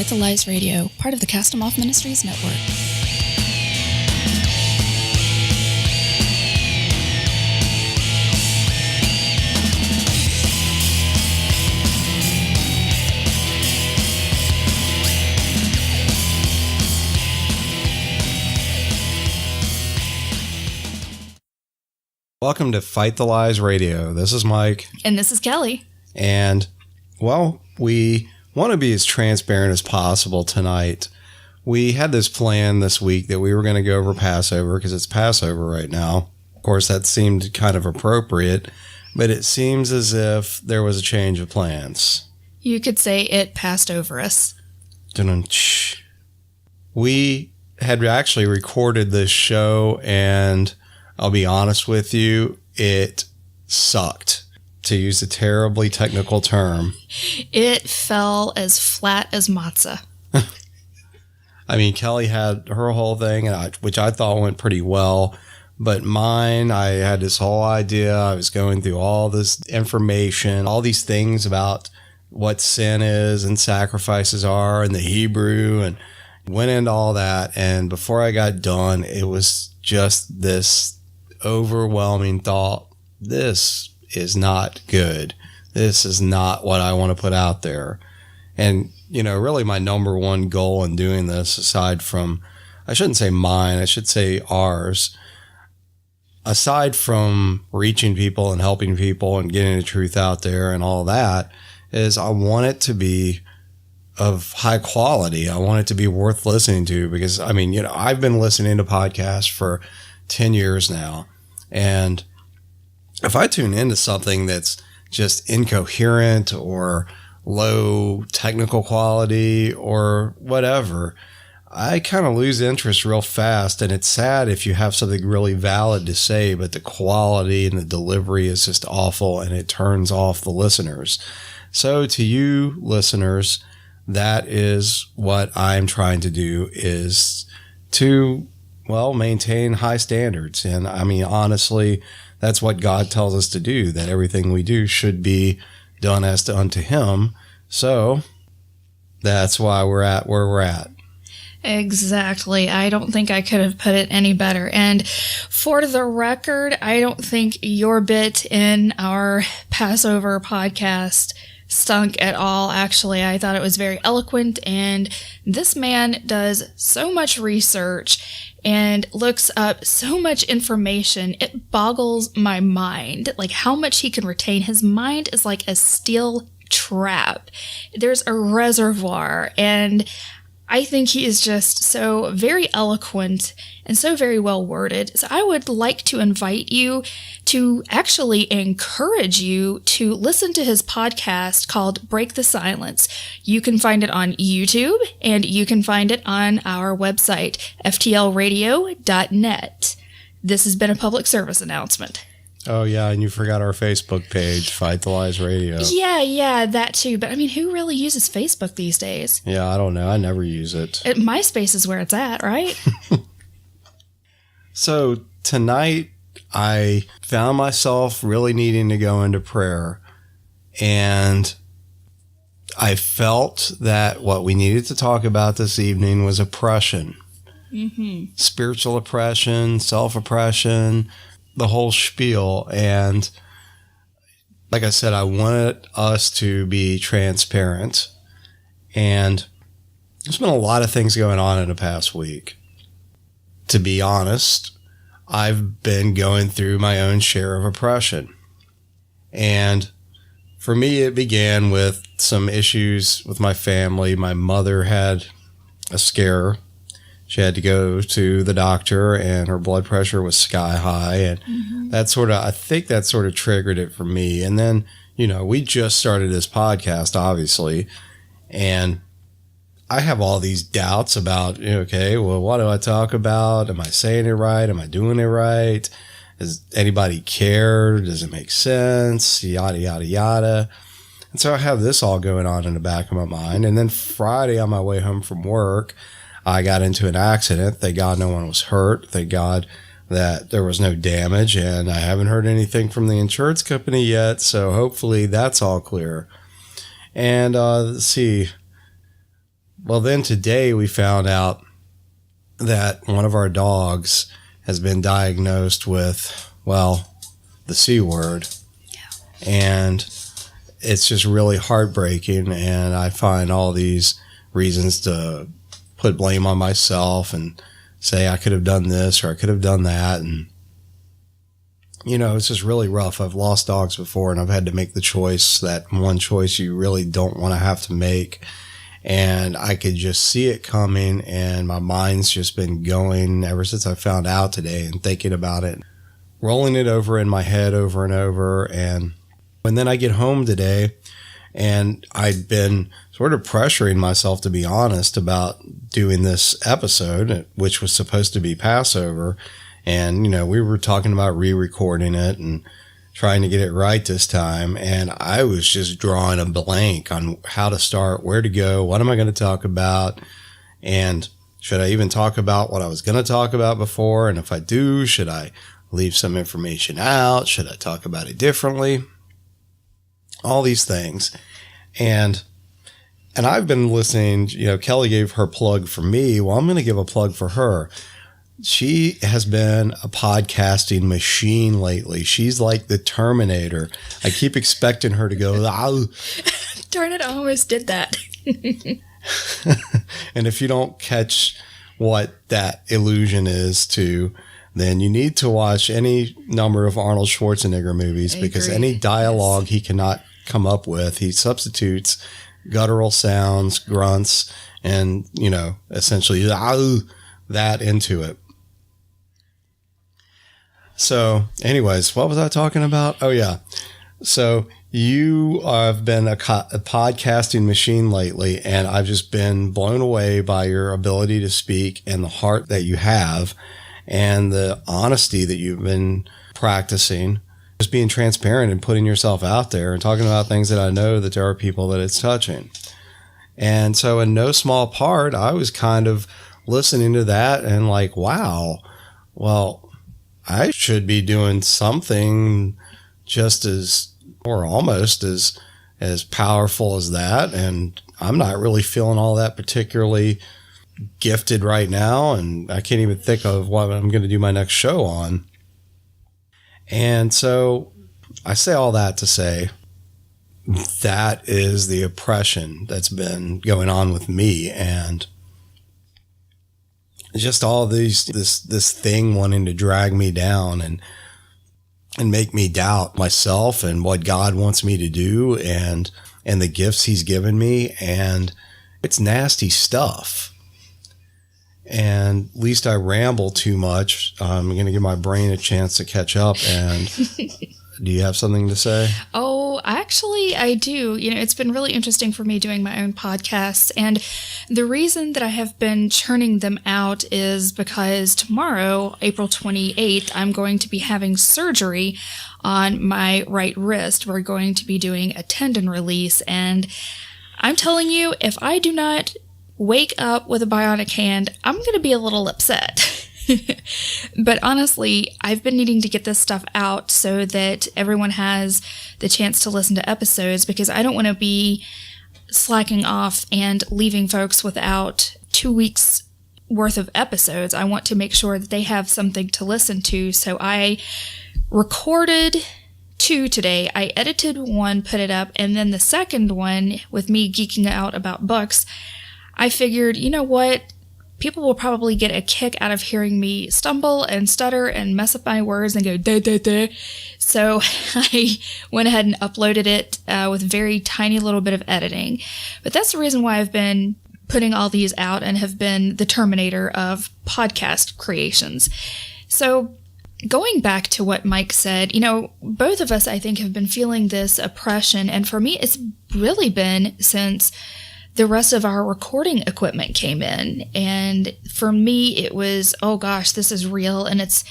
Fight the Lies Radio, part of the Cast 'Em Off Ministries Network. Welcome to Fight the Lies Radio. This is Mike. And this is Kelly. And, well, we want to be as transparent as possible tonight. We had this plan this week that we were going to go over Passover because it's Passover right now. Of course, that seemed kind of appropriate, but it seems as if there was a change of plans. You could say it passed over us. We had actually recorded this show, and I'll be honest with you, it sucked, to use a terribly technical term. It fell as flat as matzah. I mean, Kelly had her whole thing, which I thought went pretty well, but mine, I had this whole idea. I was going through all this information, all these things about what sin is and sacrifices are and the Hebrew, and went into all that. And before I got done, it was just this overwhelming thought, this is not good. This is not what I want to put out there. And, you know, really my number one goal in doing this, aside from, I shouldn't say mine, I should say ours, aside from reaching people and helping people and getting the truth out there and all that, is I want it to be of high quality. I want it to be worth listening to because, I mean, you know, I've been listening to podcasts for 10 years now. And if I tune into something that's just incoherent or low technical quality or whatever, I kind of lose interest real fast. And it's sad if you have something really valid to say, but the quality and the delivery is just awful and it turns off the listeners. So to you listeners, that is what I'm trying to do, is to, well, maintain high standards. And I mean, honestly, that's what God tells us to do, that everything we do should be done as to unto him. So that's why we're at where we're at. Exactly. I don't think I could have put it any better. And for the record, I don't think your bit in our Passover podcast stunk at all. Actually, I thought it was very eloquent, and this man does so much research and looks up so much information. It boggles my mind, like how much he can retain. His mind is like a steel trap. There's a reservoir, and I think he is just so very eloquent and so very well worded. So I would like to invite you to actually encourage you to listen to his podcast called Break the Silence. You can find it on YouTube and you can find it on our website, ftlradio.net. This has been a public service announcement. Oh, yeah, and you forgot our Facebook page, Fight the Lies Radio. Yeah, that too. But I mean, who really uses Facebook these days? Yeah, I don't know. I never use it. MySpace is where it's at, right? So tonight, I found myself really needing to go into prayer. And I felt that what we needed to talk about this evening was oppression. Mm-hmm. Spiritual oppression, self-oppression, the whole spiel. And like I said, I wanted us to be transparent. And there's been a lot of things going on in the past week. To be honest, I've been going through my own share of oppression. And for me, it began with some issues with my family. My mother had a scare. She had to go to the doctor and her blood pressure was sky high. And I think that sort of triggered it for me. And then, you know, we just started this podcast, obviously. And I have all these doubts about, okay, well, what do I talk about? Am I saying it right? Am I doing it right? Does anybody care? Does it make sense? Yada, yada, yada. And so I have this all going on in the back of my mind. And then Friday on my way home from work, I got into an accident. Thank God no one was hurt. Thank God that there was no damage. And I haven't heard anything from the insurance company yet. So hopefully that's all clear. And let's see. Well, then today we found out that one of our dogs has been diagnosed with, well, the C word. Yeah. And it's just really heartbreaking. And I find all these reasons to put blame on myself and say I could have done this or I could have done that. And, you know, it's just really rough. I've lost dogs before and I've had to make the choice, that one choice you really don't want to have to make. And I could just see it coming, and my mind's just been going ever since I found out today and thinking about it, rolling it over in my head over and over. And then I get home today, and I'd been sort of pressuring myself, to be honest, about doing this episode, which was supposed to be Passover. And, you know, we were talking about re-recording it and trying to get it right this time. And I was just drawing a blank on how to start, where to go, what am I going to talk about, and should I even talk about what I was going to talk about before? And if I do, should I leave some information out? Should I talk about it differently? All these things. And I've been listening, you know, Kelly gave her plug for me. Well, I'm going to give a plug for her. She has been a podcasting machine lately. She's like the Terminator. I keep expecting her to go, "Ow." Darn it, I almost did that. And if you don't catch what that illusion is to, then you need to watch any number of Arnold Schwarzenegger movies, because any dialogue he cannot come up with, he substitutes guttural sounds, grunts, and, you know, essentially "Ow," that into it. So anyways, what was I talking about? Oh, yeah. So you have been a podcasting machine lately, and I've just been blown away by your ability to speak and the heart that you have and the honesty that you've been practicing, just being transparent and putting yourself out there and talking about things that I know that there are people that it's touching. And so in no small part, I was kind of listening to that and like, wow, well, I should be doing something just as, or almost as powerful as that. And I'm not really feeling all that particularly gifted right now. And I can't even think of what I'm going to do my next show on. And so I say all that to say that is the oppression that's been going on with me. And just all this thing wanting to drag me down and make me doubt myself and what God wants me to do and the gifts he's given me. And it's nasty stuff. And at least I ramble too much. I'm going to give my brain a chance to catch up. And do you have something to say? Oh, actually, I do. You know, it's been really interesting for me doing my own podcasts. And the reason that I have been churning them out is because tomorrow, April 28th, I'm going to be having surgery on my right wrist. We're going to be doing a tendon release. And I'm telling you, if I do not wake up with a bionic hand, I'm going to be a little upset. But honestly, I've been needing to get this stuff out so that everyone has the chance to listen to episodes, because I don't want to be slacking off and leaving folks without 2 weeks worth of episodes. I want to make sure that they have something to listen to. So I recorded 2 today. I edited 1, put it up, and then the second one, with me geeking out about books, I figured, you know what? People will probably get a kick out of hearing me stumble and stutter and mess up my words and go da da da. So I went ahead and uploaded it with a very tiny little bit of editing. But that's the reason why I've been putting all these out and have been the Terminator of podcast creations. So going back to what Mike said, you know, both of us, I think, have been feeling this oppression. And for me, it's really been since the rest of our recording equipment came in. And for me, it was, oh gosh, this is real. And it's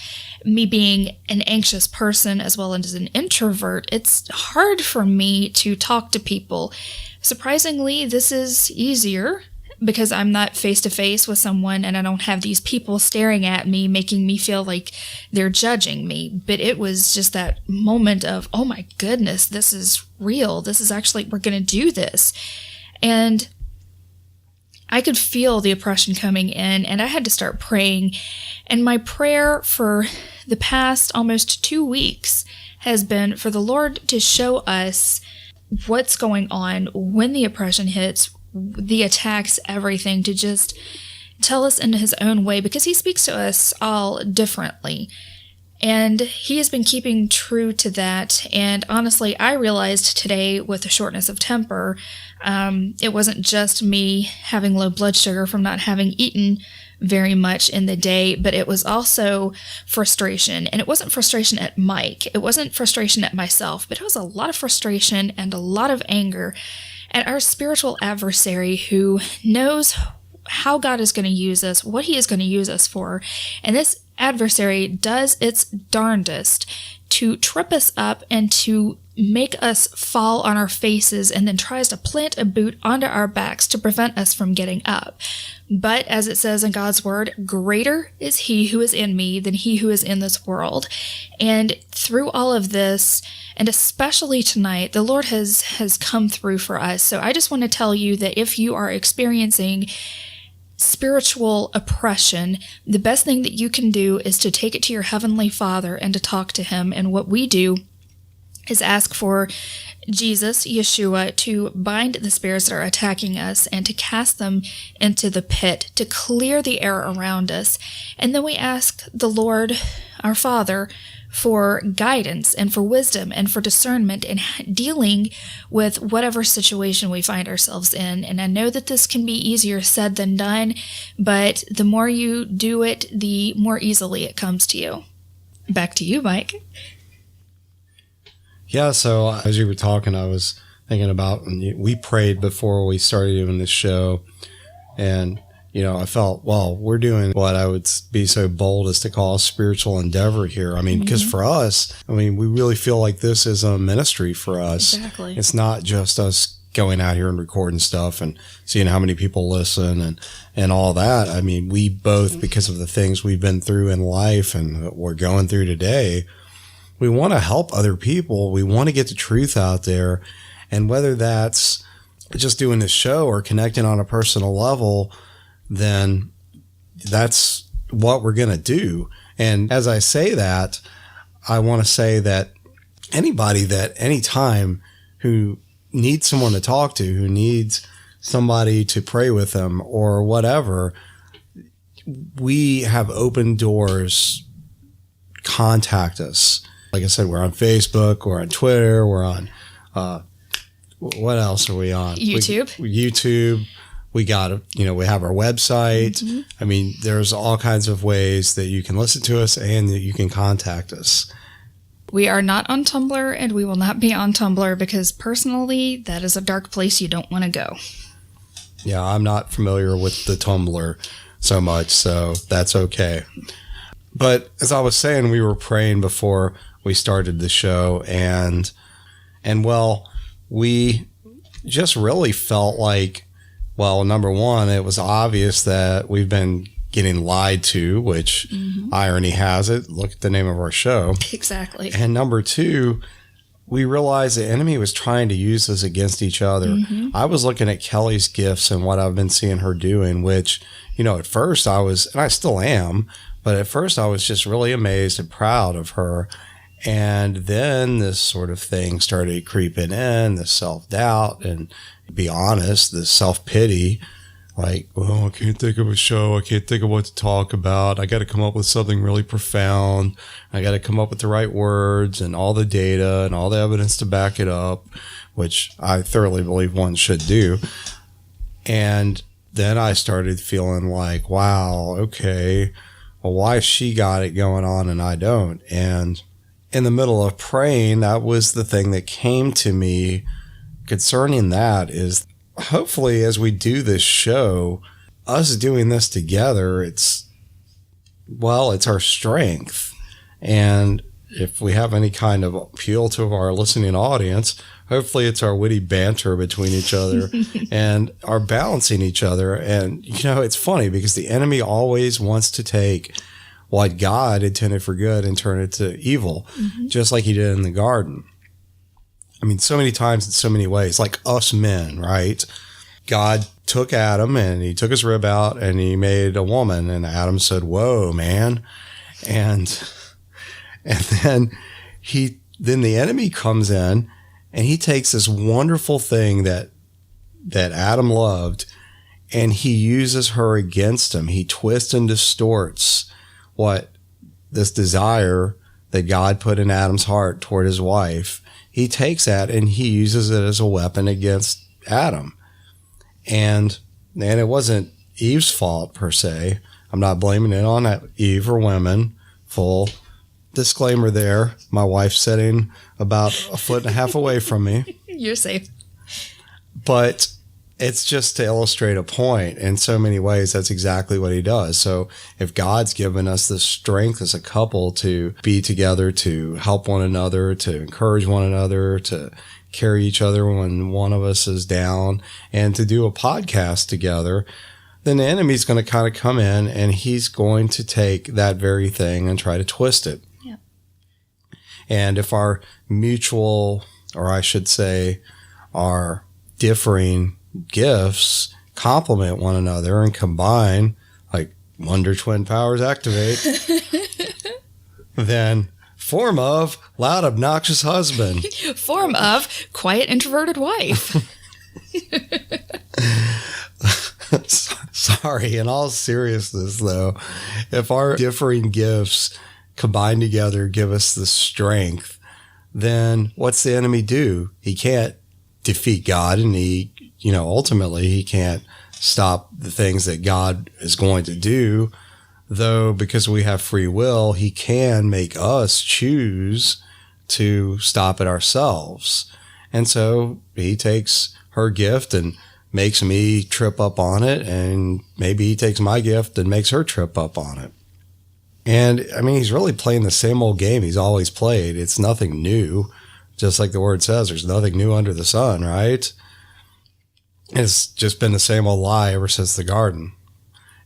me being an anxious person as well as an introvert. It's hard for me to talk to people. Surprisingly, this is easier because I'm not face to face with someone and I don't have these people staring at me, making me feel like they're judging me. But it was just that moment of, oh my goodness, this is real. This is actually, we're going to do this. And I could feel the oppression coming in, and I had to start praying. And my prayer for the past almost 2 weeks has been for the Lord to show us what's going on when the oppression hits, the attacks, everything, to just tell us in his own way, because he speaks to us all differently. And he has been keeping true to that. And honestly, I realized today with the shortness of temper, it wasn't just me having low blood sugar from not having eaten very much in the day, but it was also frustration. And it wasn't frustration at Mike. It wasn't frustration at myself, but it was a lot of frustration and a lot of anger at our spiritual adversary, who knows how God is going to use us, what he is going to use us for. And this adversary does its darndest to trip us up and to make us fall on our faces, and then tries to plant a boot onto our backs to prevent us from getting up. But as it says in God's word, greater is he who is in me than he who is in this world. And through all of this, and especially tonight, the Lord has come through for us. So I just want to tell you that if you are experiencing spiritual oppression, the best thing that you can do is to take it to your Heavenly Father and to talk to him. And what we do is ask for Jesus, Yeshua, to bind the spirits that are attacking us and to cast them into the pit, to clear the air around us. And then we ask the Lord, our Father, for guidance and for wisdom and for discernment in dealing with whatever situation we find ourselves in. And I know that this can be easier said than done, but the more you do it, the more easily it comes to you. Back to you, Mike. Yeah, so as you were talking, I was thinking about, we prayed before we started doing this show, and I felt, well, we're doing what I would be so bold as to call a spiritual endeavor here. I mean, because for us, we really feel like this is a ministry for us. Exactly. It's not just us going out here and recording stuff and seeing how many people listen and all that. I mean, we both, because of the things we've been through in life and what we're going through today, we want to help other people. We want to get the truth out there. And whether that's just doing this show or connecting on a personal level, then that's what we're going to do. And as I say that, I want to say that anybody that anytime who needs someone to talk to, who needs somebody to pray with them or whatever, we have open doors. Contact us. Like I said, we're on Facebook, we're on Twitter, we're on, what else are we on? YouTube. YouTube. We got, we have our website. Mm-hmm. I mean, there's all kinds of ways that you can listen to us and that you can contact us. We are not on Tumblr, and we will not be on Tumblr because personally, that is a dark place you don't want to go. Yeah, I'm not familiar with the Tumblr so much, so that's okay. But as I was saying, we were praying before we started the show, and well, we just really felt like, well, number one, it was obvious that we've been getting lied to, which irony has it. Look at the name of our show. Exactly. And number two, we realized the enemy was trying to use us against each other. Mm-hmm. I was looking at Kelly's gifts and what I've been seeing her doing, which, at first I was, and I still am, but at first I was just really amazed and proud of her. And then this sort of thing started creeping in, the self-doubt, and to be honest, the self-pity, like, oh, I can't think of a show. I can't think of what to talk about. I got to come up with something really profound. I got to come up with the right words and all the data and all the evidence to back it up, which I thoroughly believe one should do. And then I started feeling like, wow, okay, well, why she got it going on and I don't? And in the middle of praying, that was the thing that came to me concerning that is, hopefully as we do this show, us doing this together, it's our strength. And if we have any kind of appeal to our listening audience, hopefully it's our witty banter between each other and our balancing each other. And, it's funny because the enemy always wants to take what God intended for good and turn it to evil, just like he did in the garden. I mean, so many times in so many ways, like us men, right? God took Adam and he took his rib out and he made a woman. And Adam said, "Whoa, man." And then the enemy comes in and he takes this wonderful thing that Adam loved and he uses her against him. He twists and distorts what this desire that God put in Adam's heart toward his wife. He takes that and he uses it as a weapon against Adam. And it wasn't Eve's fault per se. I'm not blaming it on Eve or women. Full disclaimer there. My wife's sitting about 1.5 feet away from me. You're safe. But it's just to illustrate a point. In so many ways, that's exactly what he does. So if God's given us the strength as a couple to be together, to help one another, to encourage one another, to carry each other when one of us is down, and to do a podcast together, then the enemy's going to kind of come in and he's going to take that very thing and try to twist it. Yeah. And if our mutual, or I should say, our differing gifts complement one another and combine, like Wonder Twin powers activate, then form of loud, obnoxious husband. Form of quiet, introverted wife. Sorry, in all seriousness, though, if our differing gifts combine together give us the strength, then what's the enemy do? He can't defeat God, and ultimately he can't stop the things that God is going to do, though because we have free will, he can make us choose to stop it ourselves. And so he takes her gift and makes me trip up on it, and maybe he takes my gift and makes her trip up on it. And I mean, he's really playing the same old game he's always played. It's nothing new. Just like the word says, there's nothing new under the sun, right? It's just been the same old lie ever since the garden.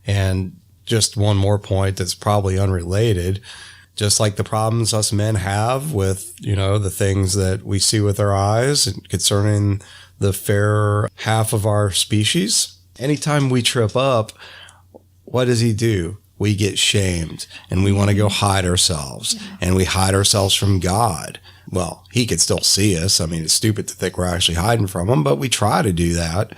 And just one more point that's probably unrelated, just like the problems us men have with, the things that we see with our eyes concerning the fair half of our species. Anytime we trip up, what does he do? We get shamed and we want to go hide ourselves, and we hide ourselves from God. Well, he could still see us. I mean, it's stupid to think we're actually hiding from him, but we try to do that.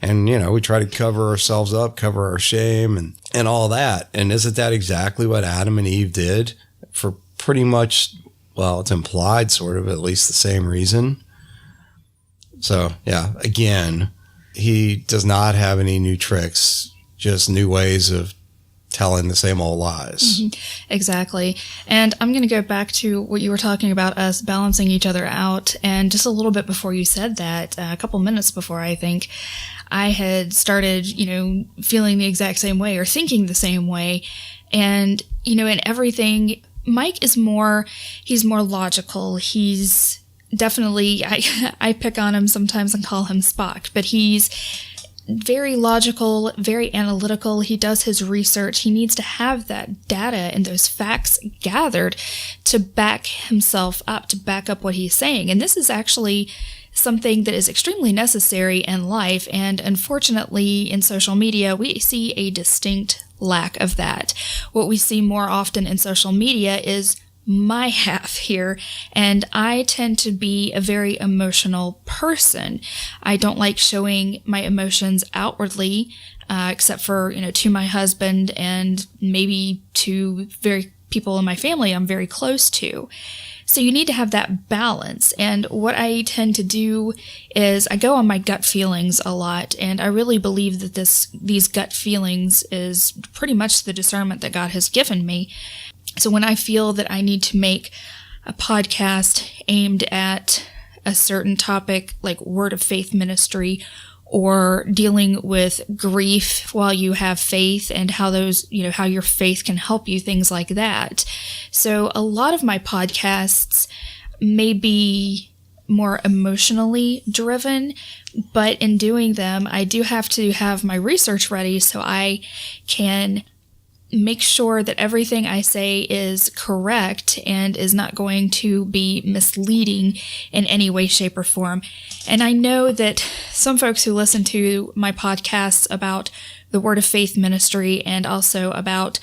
And, we try to cover ourselves up, cover our shame and all that. And isn't that exactly what Adam and Eve did for pretty much, well, it's implied sort of at least the same reason? So, yeah, again, he does not have any new tricks, just new ways of telling the same old lies. Mm-hmm. Exactly. And I'm going to go back to what you were talking about, us balancing each other out. And just a little bit before you said that, a couple minutes before, I think, I had started, feeling the exact same way or thinking the same way. And, in everything, Mike is he's more logical. He's definitely, I pick on him sometimes and call him Spock, but he's very logical, very analytical. He does his research. He needs to have that data and those facts gathered to back himself up, to back up what he's saying. And this is actually something that is extremely necessary in life. And unfortunately, in social media, we see a distinct lack of that. What we see more often in social media is my half here, and I tend to be a very emotional person. I don't like showing my emotions outwardly, except for, to my husband and maybe to very people in my family I'm very close to. So you need to have that balance. And what I tend to do is I go on my gut feelings a lot, and I really believe that these gut feelings is pretty much the discernment that God has given me. So when I feel that I need to make a podcast aimed at a certain topic, like Word of Faith ministry, or dealing with grief while you have faith and how how your faith can help you, things like that. So a lot of my podcasts may be more emotionally driven, but in doing them, I do have to have my research ready so I can make sure that everything I say is correct and is not going to be misleading in any way, shape, or form. And I know that some folks who listen to my podcasts about the Word of Faith ministry and also about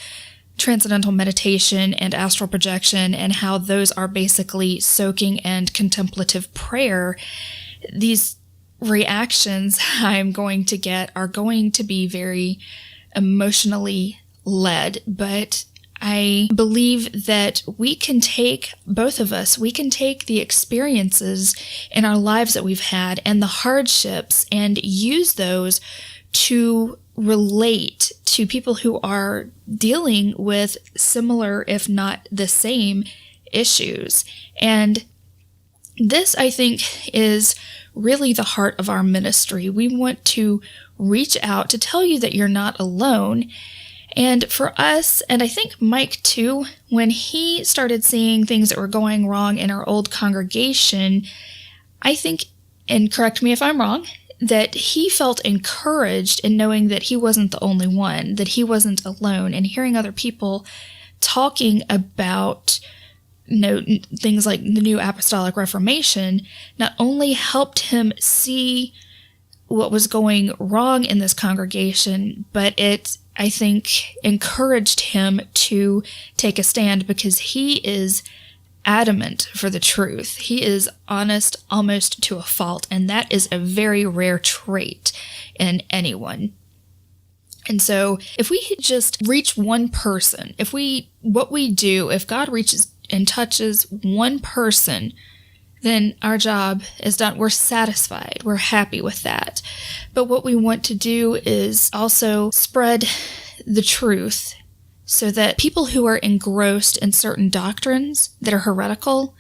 transcendental meditation and astral projection and how those are basically soaking and contemplative prayer, these reactions I'm going to get are going to be very emotionally led, but I believe that we can take, both of us, we can take the experiences in our lives that we've had and the hardships and use those to relate to people who are dealing with similar, if not the same, issues. And this, I think, is really the heart of our ministry. We want to reach out to tell you that you're not alone. And for us, and I think Mike too, when he started seeing things that were going wrong in our old congregation, I think, and correct me if I'm wrong, that he felt encouraged in knowing that he wasn't the only one, that he wasn't alone, and hearing other people talking about things like the New Apostolic Reformation not only helped him see what was going wrong in this congregation, but it, I think, encouraged him to take a stand because he is adamant for the truth. He is honest almost to a fault, and that is a very rare trait in anyone. And so if we just reach one person, if God reaches and touches one person, then our job is done. We're satisfied. We're happy with that. But what we want to do is also spread the truth so that people who are engrossed in certain doctrines that are heretical,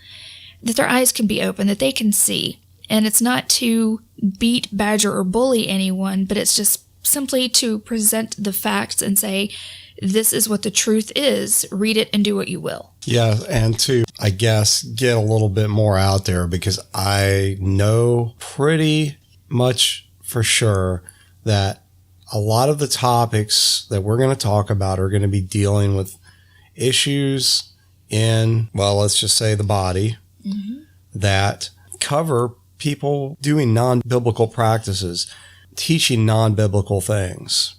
that their eyes can be open, that they can see. And it's not to beat, badger, or bully anyone, but it's just simply to present the facts and say, this is what the truth is. Read it and do what you will. Yeah, and to, I guess, get a little bit more out there, because I know pretty much for sure that a lot of the topics that we're going to talk about are going to be dealing with issues in, well, let's just say the body, that cover people doing non-biblical practices, teaching non-biblical things.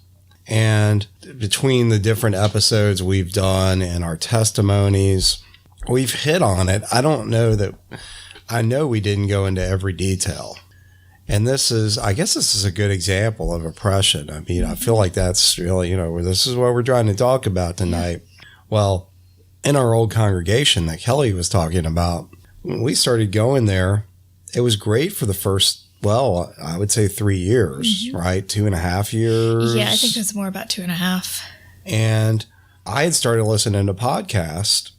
And between the different episodes we've done and our testimonies, we've hit on it. I know we didn't go into every detail. And this is a good example of oppression. I mean, I feel like that's really, this is what we're trying to talk about tonight. Well, in our old congregation that Kelly was talking about, when we started going there, it was great for the first, well, I would say 3 years, right? 2.5 years. Yeah, I think it's more about 2.5. And I had started listening to podcasts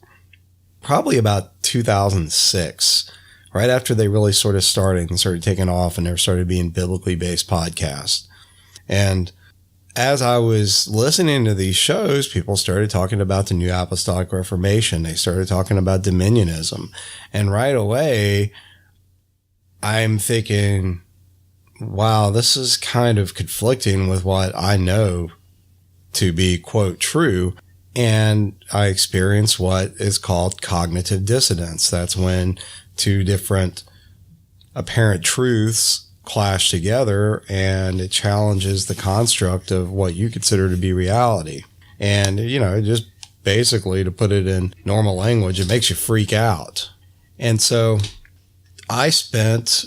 probably about 2006, right after they really sort of started and started taking off, and there started being biblically based podcasts. And as I was listening to these shows, people started talking about the New Apostolic Reformation. They started talking about dominionism. And right away, I'm thinking, wow, this is kind of conflicting with what I know to be, quote, true. And I experienced what is called cognitive dissonance. That's when two different apparent truths clash together, and it challenges the construct of what you consider to be reality. And, just basically, to put it in normal language, it makes you freak out. And so I spent,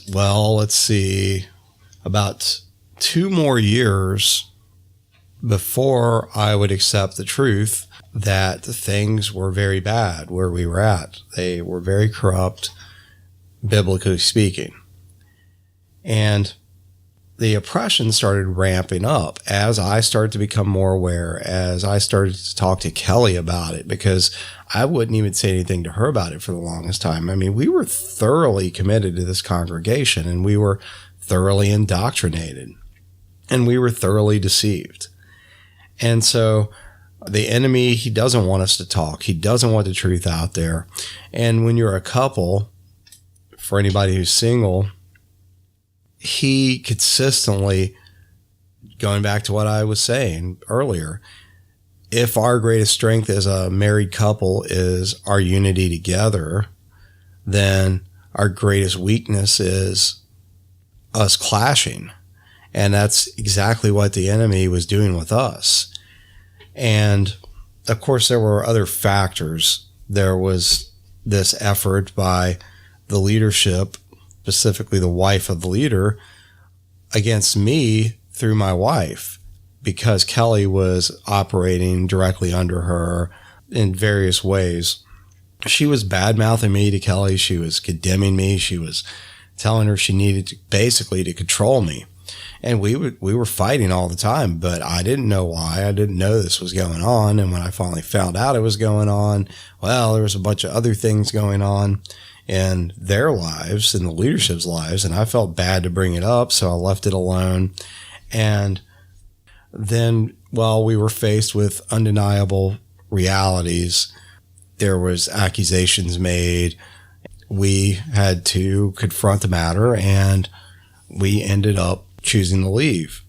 about 2 more years before I would accept the truth that things were very bad where we were at. They were very corrupt, biblically speaking. And the oppression started ramping up as I started to become more aware, as I started to talk to Kelly about it, because I wouldn't even say anything to her about it for the longest time. I mean, we were thoroughly committed to this congregation, and we were thoroughly indoctrinated, and we were thoroughly deceived. And so the enemy, he doesn't want us to talk. He doesn't want the truth out there. And when you're a couple, for anybody who's single, he consistently, going back to what I was saying earlier, if our greatest strength as a married couple is our unity together, then our greatest weakness is us clashing. And that's exactly what the enemy was doing with us. And of course, there were other factors. There was this effort by the leadership, specifically the wife of the leader, against me through my wife, because Kelly was operating directly under her in various ways. She was bad-mouthing me to Kelly. She was condemning me. She was telling her she needed to basically to control me. And we were fighting all the time, but I didn't know why. I didn't know this was going on. And when I finally found out it was going on, well, there was a bunch of other things going on in their lives, in the leadership's lives, and I felt bad to bring it up, so I left it alone. And then while we were faced with undeniable realities, there was accusations made. We had to confront the matter, and we ended up choosing to leave.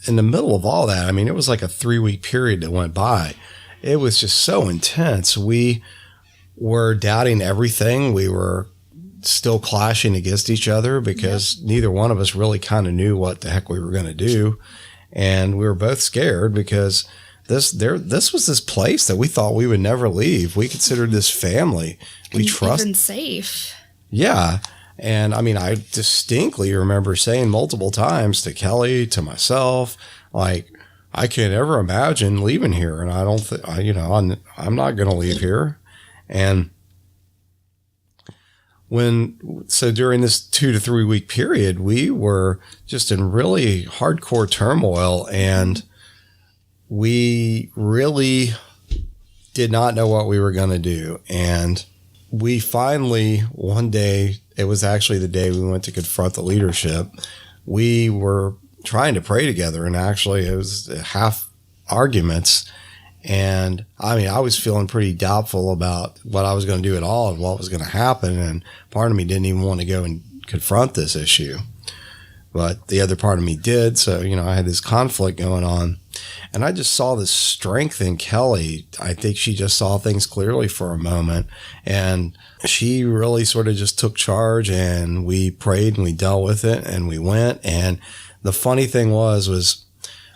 In the middle of all that, I mean, it was like a 3-week period that went by. It was just so intense. We were doubting everything. We were still clashing against each other because neither one of us really kind of knew what the heck we were going to do. And we were both scared because this was this place that we thought we would never leave. We considered this family. We trust. Even safe. Yeah. And I mean, I distinctly remember saying multiple times to Kelly, to myself, like, I can't ever imagine leaving here. And I don't think, I'm not going to leave here. And during this 2 to 3 week period, we were just in really hardcore turmoil, and we really did not know what we were going to do. And we finally, one day, it was actually the day we went to confront the leadership, we were trying to pray together, and actually it was half arguments. And I mean, I was feeling pretty doubtful about what I was going to do at all and what was going to happen. And part of me didn't even want to go and confront this issue, but the other part of me did. So, I had this conflict going on, and I just saw this strength in Kelly. I think she just saw things clearly for a moment, and she really sort of just took charge, and we prayed and we dealt with it and we went. And the funny thing was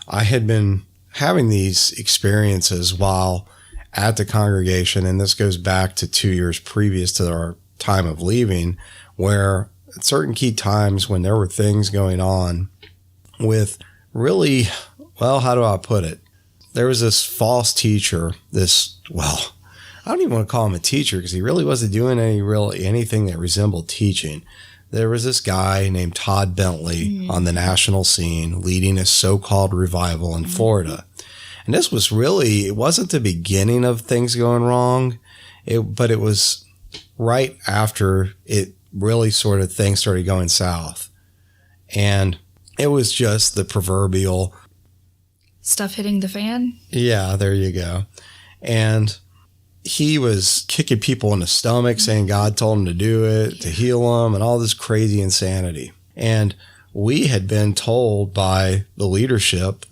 I had been having these experiences while at the congregation, and this goes back to 2 years previous to our time of leaving, where at certain key times when there were things going on with really, well, how do I put it? There was this false teacher, I don't even want to call him a teacher because he really wasn't doing anything that resembled teaching. There was this guy named Todd Bentley on the national scene leading a so-called revival in Florida. And this was really, it wasn't the beginning of things going wrong, but it was right after it really sort of things started going south. And it was just the proverbial stuff hitting the fan. Yeah, there you go. And he was kicking people in the stomach, saying God told him to do it, to heal them, and all this crazy insanity. And we had been told by the leadership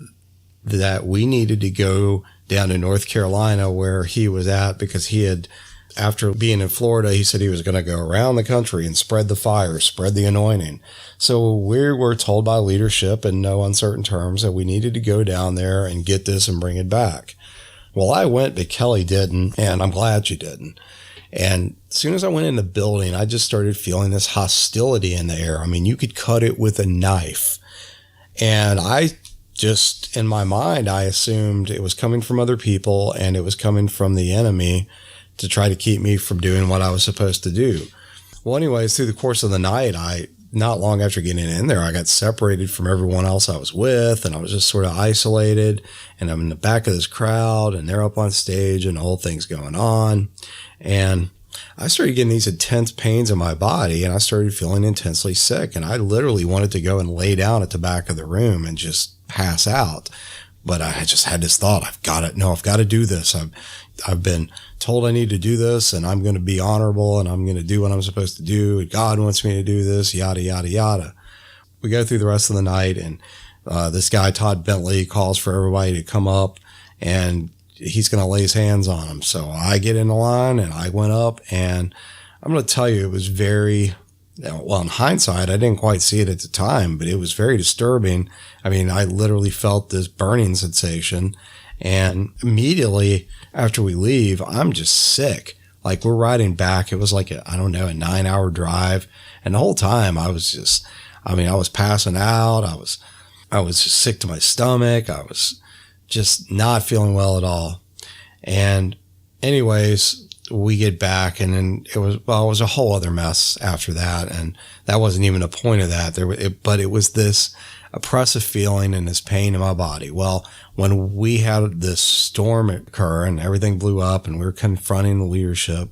that we needed to go down to North Carolina where he was at, because he had, after being in Florida, he said he was going to go around the country and spread the fire, spread the anointing. So we were told by leadership in no uncertain terms that we needed to go down there and get this and bring it back. Well, I went, but Kelly didn't, and I'm glad she didn't. And as soon as I went in the building, I just started feeling this hostility in the air. I mean, you could cut it with a knife. And I just, in my mind, I assumed it was coming from other people, and it was coming from the enemy to try to keep me from doing what I was supposed to do. Well, anyways, through the course of the night, not long after getting in there, I got separated from everyone else I was with, and I was just sort of isolated, and I'm in the back of this crowd, and they're up on stage, and the whole thing's going on. And I started getting these intense pains in my body, and I started feeling intensely sick, and I literally wanted to go and lay down at the back of the room and just pass out. But I just had this thought, I've got to do this. I've been told I need to do this, and I'm going to be honorable, and I'm going to do what I'm supposed to do. And God wants me to do this, yada, yada, yada. We go through the rest of the night, and this guy, Todd Bentley, calls for everybody to come up and he's going to lay his hands on him. So I get in the line and I went up, and I'm going to tell you, it was very, well, in hindsight, I didn't quite see it at the time, but it was very disturbing. I mean, I literally felt this burning sensation, and immediately after we leave, I'm just sick. Like, we're riding back. It was like a 9-hour drive. And the whole time I was passing out. I was just sick to my stomach. I was just not feeling well at all. And anyways, we get back, and then it was a whole other mess after that. And that wasn't even a point of that. But it was this oppressive feeling and this pain in my body. Well, when we had this storm occur and everything blew up and we were confronting the leadership,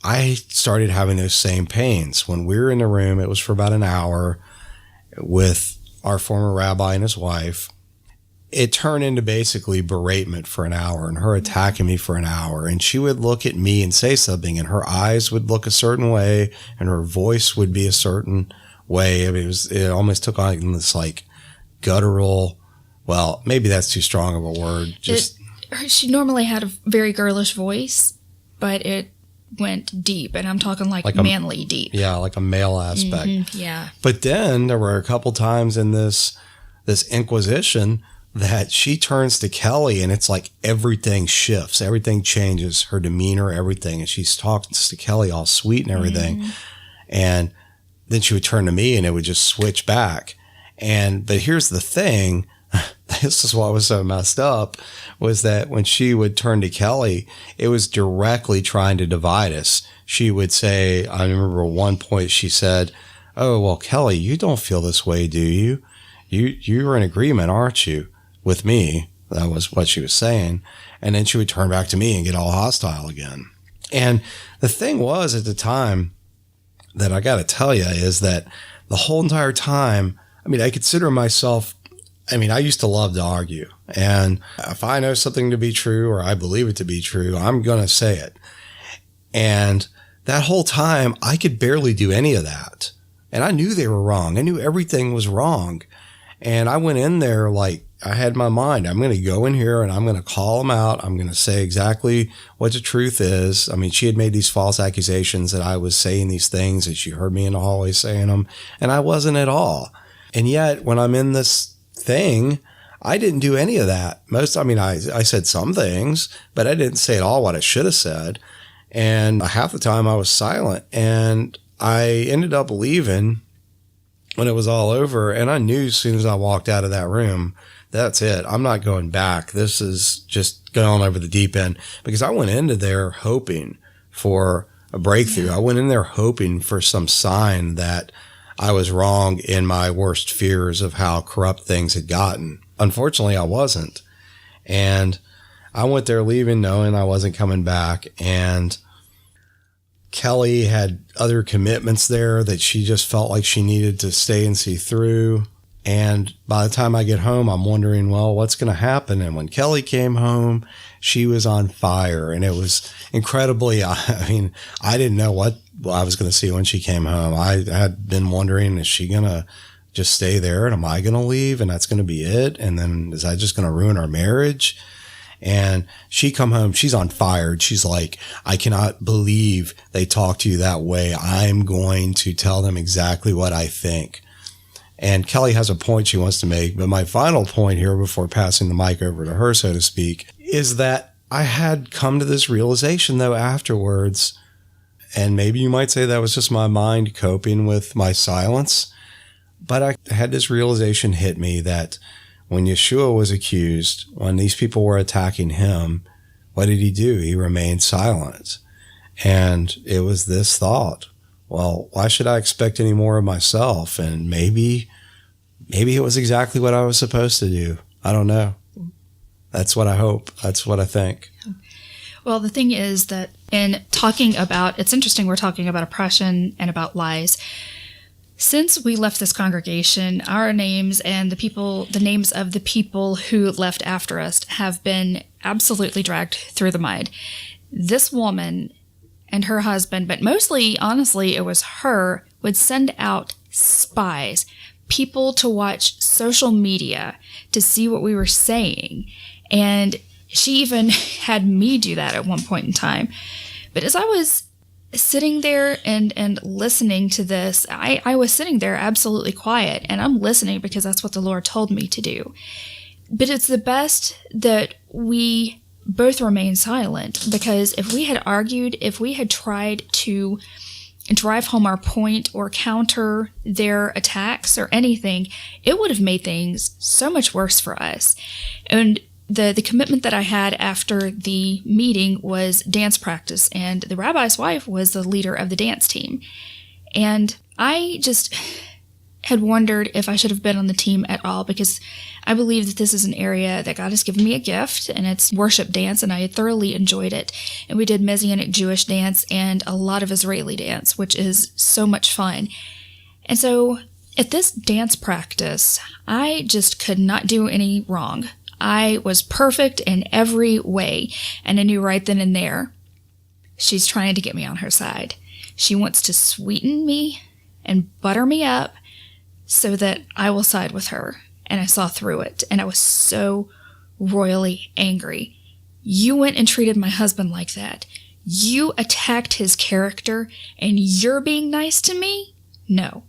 I started having those same pains. When we were in the room, it was for about an hour with our former rabbi and his wife. It turned into basically beratement for an hour, and her attacking me for an hour. And she would look at me and say something, and her eyes would look a certain way and her voice would be a certain way. I mean, it almost took on this like guttural, well, maybe that's too strong of a word. She normally had a very girlish voice, but it went deep, and I'm talking like manly deep. Yeah, like a male aspect. Mm-hmm, yeah. But then there were a couple times in this inquisition that she turns to Kelly, and it's like everything shifts, everything changes, her demeanor, everything. And she's talking to Kelly all sweet and everything. Mm-hmm. And then she would turn to me and it would just switch back. But here's the thing, this is what was so messed up, was that when she would turn to Kelly, it was directly trying to divide us. She would say, I remember at one point she said, "Oh, well, Kelly, you don't feel this way, do you? You're in agreement, aren't you, with me?" That was what she was saying. And then she would turn back to me and get all hostile again. And the thing was at the time that I got to tell you is that the whole entire time, I mean, I consider myself, I used to love to argue. And if I know something to be true or I believe it to be true, I'm going to say it. And that whole time, I could barely do any of that. And I knew they were wrong. I knew everything was wrong. And I went in there like I had my mind. I'm going to go in here and I'm going to call them out. I'm going to say exactly what the truth is. I mean, she had made these false accusations that I was saying these things, and she heard me in the hallway saying them, and I wasn't at all. And yet when I'm in this thing, I didn't do any of that. I said some things, but I didn't say at all what I should have said. And half the time I was silent, and I ended up leaving when it was all over. And I knew as soon as I walked out of that room, that's it. I'm not going back. This is just going over the deep end, because I went into there hoping for a breakthrough. I went in there hoping for some sign that I was wrong in my worst fears of how corrupt things had gotten. Unfortunately, I wasn't. And I went there leaving knowing I wasn't coming back. And Kelly had other commitments there that she just felt like she needed to stay and see through. And by the time I get home, I'm wondering, well, what's going to happen? And when Kelly came home, she was on fire. And it was incredibly, I didn't know what I was going to see when she came home. I had been wondering, is she going to just stay there? And am I going to leave? And that's going to be it? And then is that just going to ruin our marriage? And she come home, she's on fire. She's like, "I cannot believe they talk to you that way. I'm going to tell them exactly what I think." And Kelly has a point she wants to make. But my final point here before passing the mic over to her, so to speak, is that I had come to this realization, though, afterwards, and maybe you might say that was just my mind coping with my silence, but I had this realization hit me that when Yeshua was accused, when these people were attacking him, what did he do? He remained silent. And it was this thought, well, why should I expect any more of myself? And maybe it was exactly what I was supposed to do. I don't know. That's what I hope. That's what I think. Well, the thing is that in talking about, it's interesting we're talking about oppression and about lies. Since we left this congregation, our names and the names of the people who left after us have been absolutely dragged through the mud. This woman and her husband, but mostly, honestly, it was her, would send out spies, people to watch social media to see what we were saying. And She even had me do that at one point in time. But as I was sitting there and listening to this, I was sitting there absolutely quiet, and I'm listening because that's what the Lord told me to do. But it's the best that we both remain silent, because if we had argued, if we had tried to drive home our point or counter their attacks or anything, it would have made things so much worse for us. And the commitment that I had after the meeting was dance practice, and the rabbi's wife was the leader of the dance team. And I just had wondered if I should have been on the team at all, because I believe that this is an area that God has given me a gift, and it's worship dance, and I thoroughly enjoyed it. And we did Messianic Jewish dance and a lot of Israeli dance, which is so much fun. And so at this dance practice, I just could not do any wrong. I was perfect in every way, and I knew right then and there, she's trying to get me on her side. She wants to sweeten me and butter me up so that I will side with her. And I saw through it, and I was so royally angry. You went and treated my husband like that. You attacked his character, and you're being nice to me? No.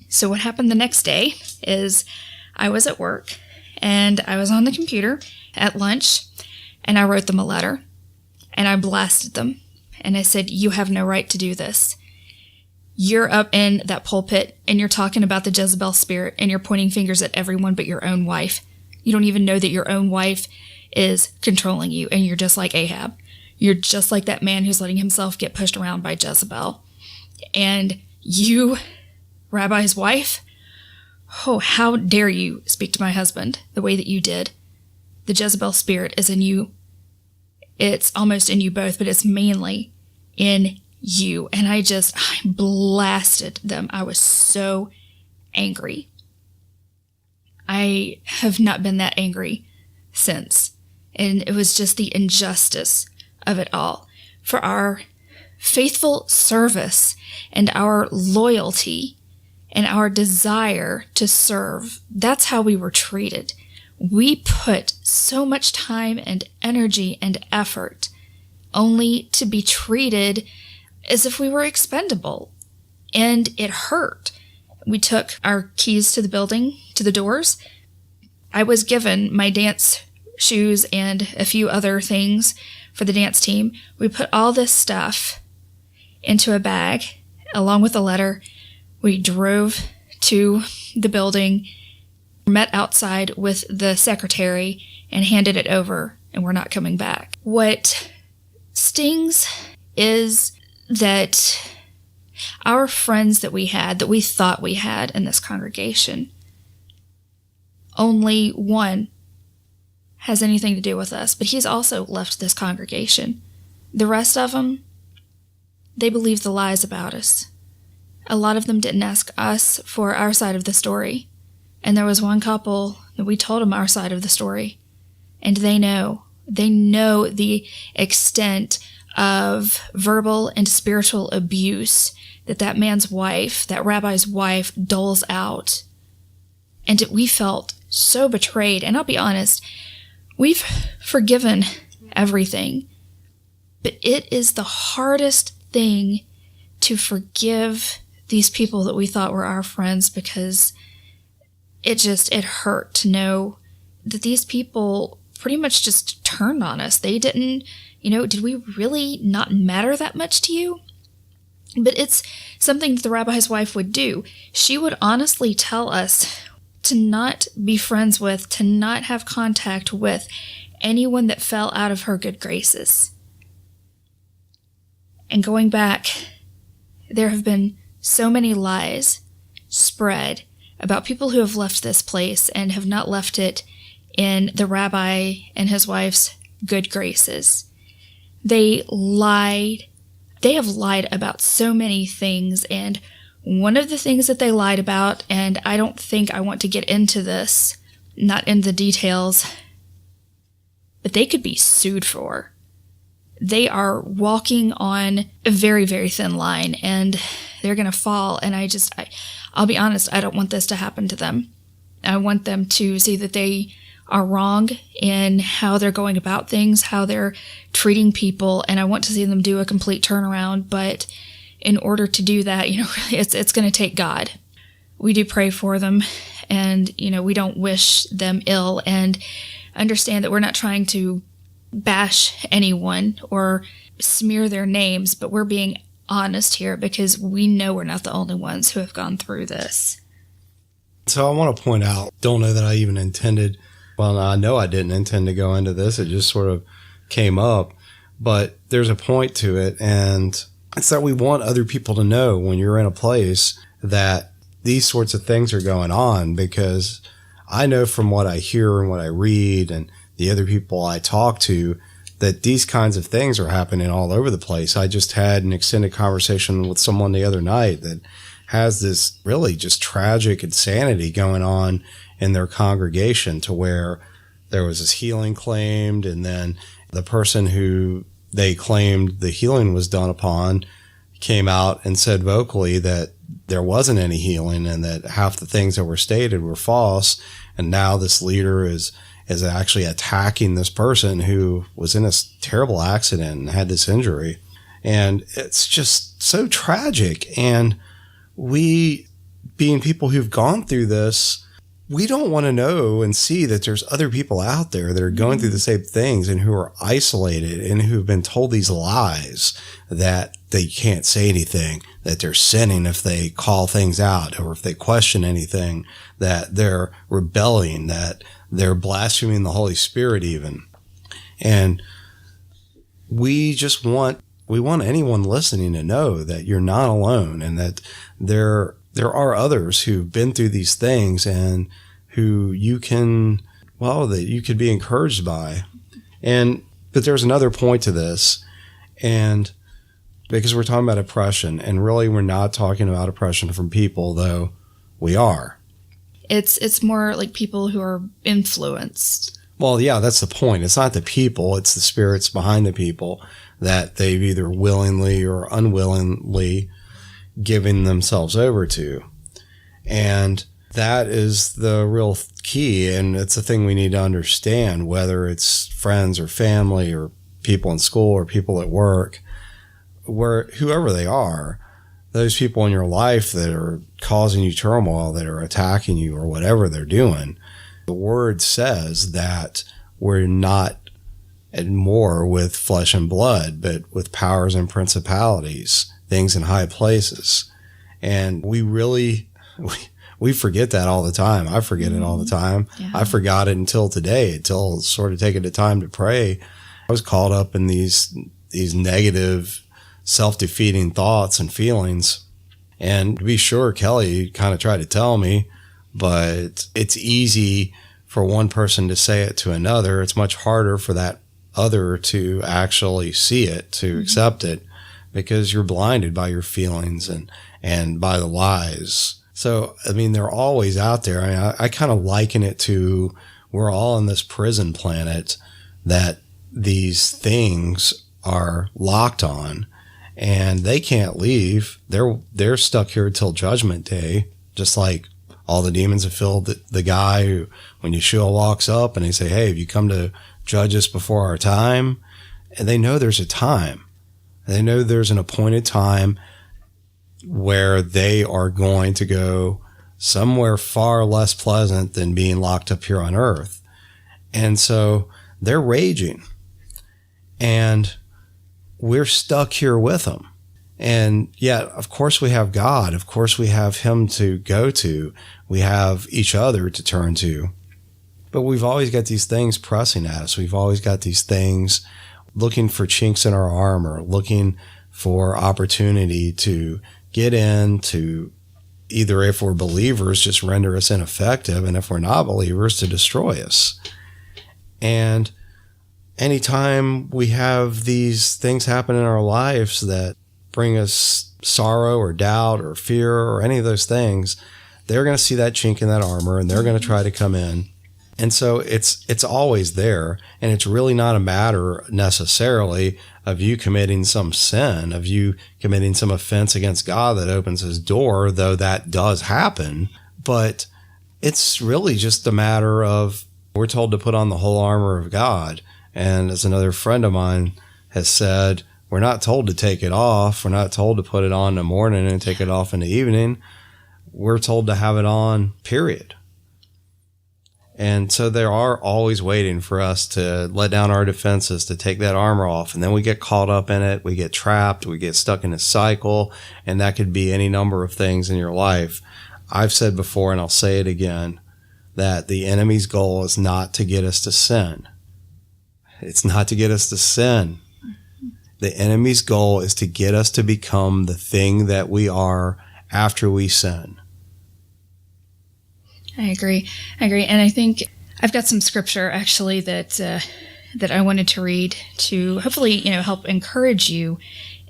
So what happened the next day is I was at work, and I was on the computer at lunch, and I wrote them a letter, and I blasted them, and I said, you have no right to do this. You're up in that pulpit, and you're talking about the Jezebel spirit, and you're pointing fingers at everyone but your own wife. You don't even know that your own wife is controlling you, and you're just like Ahab. You're just like that man who's letting himself get pushed around by Jezebel. And you, Rabbi's wife, oh, how dare you speak to my husband the way that you did. The Jezebel spirit is in you. It's almost in you both, but it's mainly in you. And I blasted them. I was so angry. I have not been that angry since. And it was just the injustice of it all. For our faithful service and our loyalty and our desire to serve, that's how we were treated. We put so much time and energy and effort only to be treated as if we were expendable. And it hurt. We took our keys to the building, to the doors. I was given my dance shoes and a few other things for the dance team. We put all this stuff into a bag along with a letter. We drove to the building, met outside with the secretary, and handed it over, and we're not coming back. What stings is that our friends that we thought we had in this congregation, only one has anything to do with us, but he's also left this congregation. The rest of them, they believe the lies about us. A lot of them didn't ask us for our side of the story. And there was one couple that we told them our side of the story. And they know the extent of verbal and spiritual abuse that man's wife, that rabbi's wife, doles out. And we felt so betrayed. And I'll be honest, we've forgiven everything. But it is the hardest thing to forgive these people that we thought were our friends, because it hurt to know that these people pretty much just turned on us. They didn't, did we really not matter that much to you? But it's something that the rabbi's wife would do. She would honestly tell us to not be friends with, to not have contact with anyone that fell out of her good graces. And going back, there have been so many lies spread about people who have left this place and have not left it in the rabbi and his wife's good graces. They have lied about so many things, and one of the things that they lied about, and I don't think I want to get into this, not in the details, but they could be sued for. They are walking on a very, very thin line, and they're going to fall, and I'll be honest, I don't want this to happen to them. I want them to see that they are wrong in how they're going about things, how they're treating people, and I want to see them do a complete turnaround. But in order to do that, it's going to take God. We do pray for them, and, we don't wish them ill, and understand that we're not trying to bash anyone or smear their names, but we're being honest here because we know we're not the only ones who have gone through this. So I want to point out, don't know that I even intended, well, I know I didn't intend to go into this. It just sort of came up, but there's a point to it. And it's that we want other people to know when you're in a place that these sorts of things are going on, because I know from what I hear and what I read and the other people I talk to that these kinds of things are happening all over the place. I just had an extended conversation with someone the other night that has this really just tragic insanity going on in their congregation, to where there was this healing claimed, and then the person who they claimed the healing was done upon came out and said vocally that there wasn't any healing and that half the things that were stated were false. And now this leader is actually attacking this person who was in a terrible accident and had this injury. And it's just so tragic. And we, being people who've gone through this, we don't want to know and see that there's other people out there that are going through the same things and who are isolated and who've been told these lies that they can't say anything, that they're sinning if they call things out, or if they question anything, that they're rebelling, that they're blaspheming the Holy Spirit even. And we want anyone listening to know that you're not alone, and that there are others who've been through these things and who that you could be encouraged by. But there's another point to this, and because we're talking about oppression, and really we're not talking about oppression from people, though we are. It's more like people who are influenced. Well, yeah, that's the point. It's not the people, it's the spirits behind the people that they've either willingly or unwillingly given themselves over to. And that is the real key, and it's a thing we need to understand, whether it's friends or family or people in school or people at work, whoever they are, those people in your life that are causing you turmoil, that are attacking you or whatever they're doing. The word says that we're not at war with flesh and blood, but with powers and principalities, things in high places. And we forget that all the time. I forget it all the time. Yeah. I forgot it until today, until sort of taking the time to pray. I was caught up in these negative, self-defeating thoughts and feelings. And to be sure, Kelly kind of tried to tell me, but it's easy for one person to say it to another. It's much harder for that other to actually see it, to accept it, because you're blinded by your feelings and by the lies. So, I mean, they're always out there. I mean, I kind of liken it to, we're all on this prison planet that these things are locked on, and they can't leave. They're stuck here till Judgment Day, just like all the demons have filled the guy who, when Yeshua walks up and they say, hey, have you come to judge us before our time? And they know there's a time. They know there's an appointed time where they are going to go somewhere far less pleasant than being locked up here on earth. And so they're raging. And we're stuck here with them. And yet, of course, we have God. Of course, we have Him to go to. We have each other to turn to. But we've always got these things pressing at us. We've always got these things looking for chinks in our armor, looking for opportunity to get in, to either, if we're believers, just render us ineffective, and if we're not believers, to destroy us. And anytime we have these things happen in our lives that bring us sorrow or doubt or fear or any of those things, they're going to see that chink in that armor, and they're going to try to come in. And so it's always there, and it's really not a matter necessarily of you committing some sin, of you committing some offense against God that opens His door, though that does happen. But it's really just a matter of We're told to put on the whole armor of God. And as another friend of mine has said, we're not told to take it off. We're not told to put it on in the morning and take it off in the evening. We're told to have it on, period. And so they are always waiting for us to let down our defenses, to take that armor off. And then we get caught up in it. We get trapped. We get stuck in a cycle. And that could be any number of things in your life. I've said before, and I'll say it again, that the enemy's goal is not to get us to sin. It's not to get us to sin. The enemy's goal is to get us to become the thing that we are after we sin. I agree. And I think I've got some scripture actually that I wanted to read to hopefully, help encourage you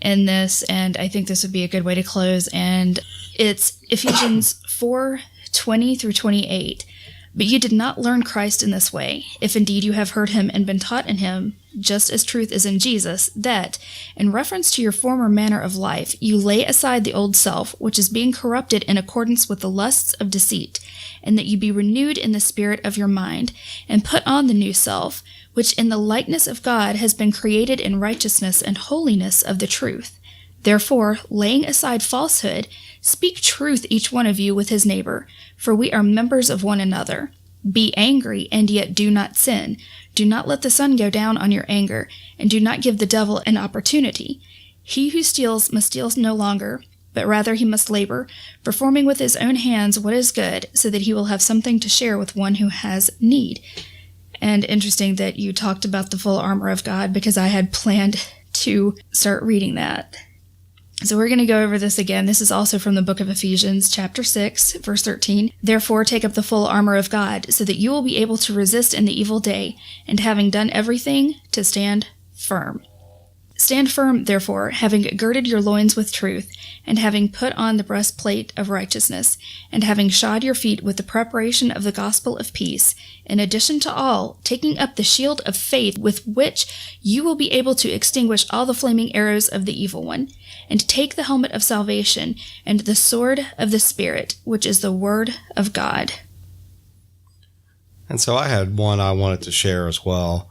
in this. And I think this would be a good way to close. And it's Ephesians 4:20 through 28. But you did not learn Christ in this way, if indeed you have heard him and been taught in him, just as truth is in Jesus, that, in reference to your former manner of life, you lay aside the old self, which is being corrupted in accordance with the lusts of deceit, and that you be renewed in the spirit of your mind, and put on the new self, which in the likeness of God has been created in righteousness and holiness of the truth. Therefore, laying aside falsehood, speak truth each one of you with his neighbor, for we are members of one another. Be angry, and yet do not sin. Do not let the sun go down on your anger, and do not give the devil an opportunity. He who steals must steal no longer, but rather he must labor, performing with his own hands what is good, so that he will have something to share with one who has need. And interesting that you talked about the full armor of God, because I had planned to start reading that. So we're going to go over this again. This is also from the book of Ephesians, chapter 6, verse 13. Therefore, take up the full armor of God, so that you will be able to resist in the evil day, and having done everything, to stand firm. Stand firm, therefore, having girded your loins with truth, and having put on the breastplate of righteousness, and having shod your feet with the preparation of the gospel of peace, in addition to all, taking up the shield of faith with which you will be able to extinguish all the flaming arrows of the evil one, and take the helmet of salvation and the sword of the Spirit, which is the word of God. And so I had one I wanted to share as well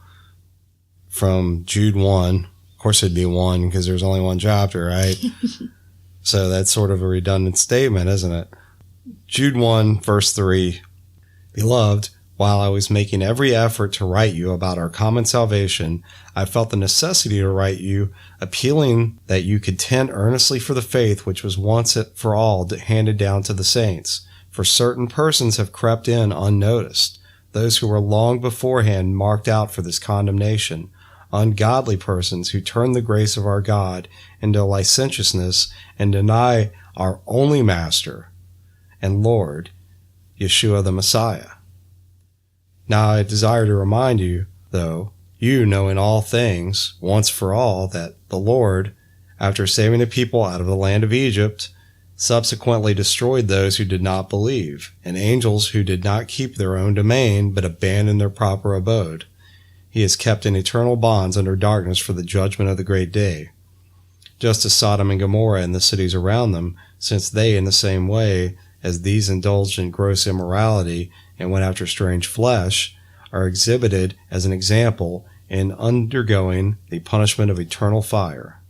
from Jude 1. Of course, it'd be 1 because there's only one chapter, right? So that's sort of a redundant statement, isn't it? Jude 1, verse 3. Beloved, while I was making every effort to write you about our common salvation, I felt the necessity to write you, appealing that you contend earnestly for the faith which was once for all handed down to the saints. For certain persons have crept in unnoticed, those who were long beforehand marked out for this condemnation, ungodly persons who turn the grace of our God into licentiousness and deny our only Master and Lord, Yeshua the Messiah. Now I desire to remind you, though, you know in all things, once for all, that the Lord, after saving the people out of the land of Egypt, subsequently destroyed those who did not believe, and angels who did not keep their own domain, but abandoned their proper abode. He is kept in eternal bonds under darkness for the judgment of the great day. Just as Sodom and Gomorrah and the cities around them, since they in the same way as these indulged in gross immorality and went after strange flesh, are exhibited as an example in undergoing the punishment of eternal fire.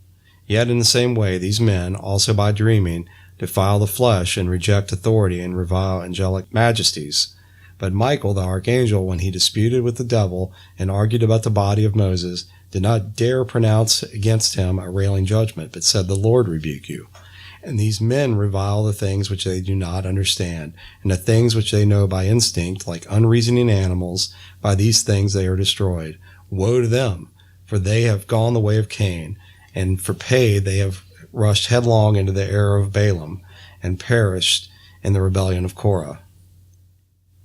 Yet in the same way these men, also by dreaming, defile the flesh and reject authority and revile angelic majesties. But Michael, the archangel, when he disputed with the devil and argued about the body of Moses, did not dare pronounce against him a railing judgment, but said, The Lord rebuke you. And these men revile the things which they do not understand, and the things which they know by instinct, like unreasoning animals, by these things they are destroyed. Woe to them, for they have gone the way of Cain, and for pay they have rushed headlong into the error of Balaam, and perished in the rebellion of Korah.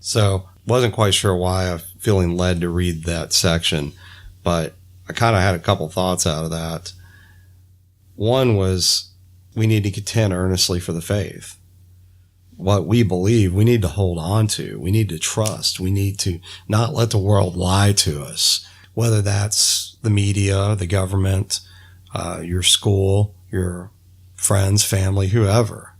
So, wasn't quite sure why I'm feeling led to read that section, but I kind of had a couple thoughts out of that. One was, we need to contend earnestly for the faith. What we believe, we need to hold on to. We need to trust. We need to not let the world lie to us, whether that's the media, the government, your school, your friends, family, whoever.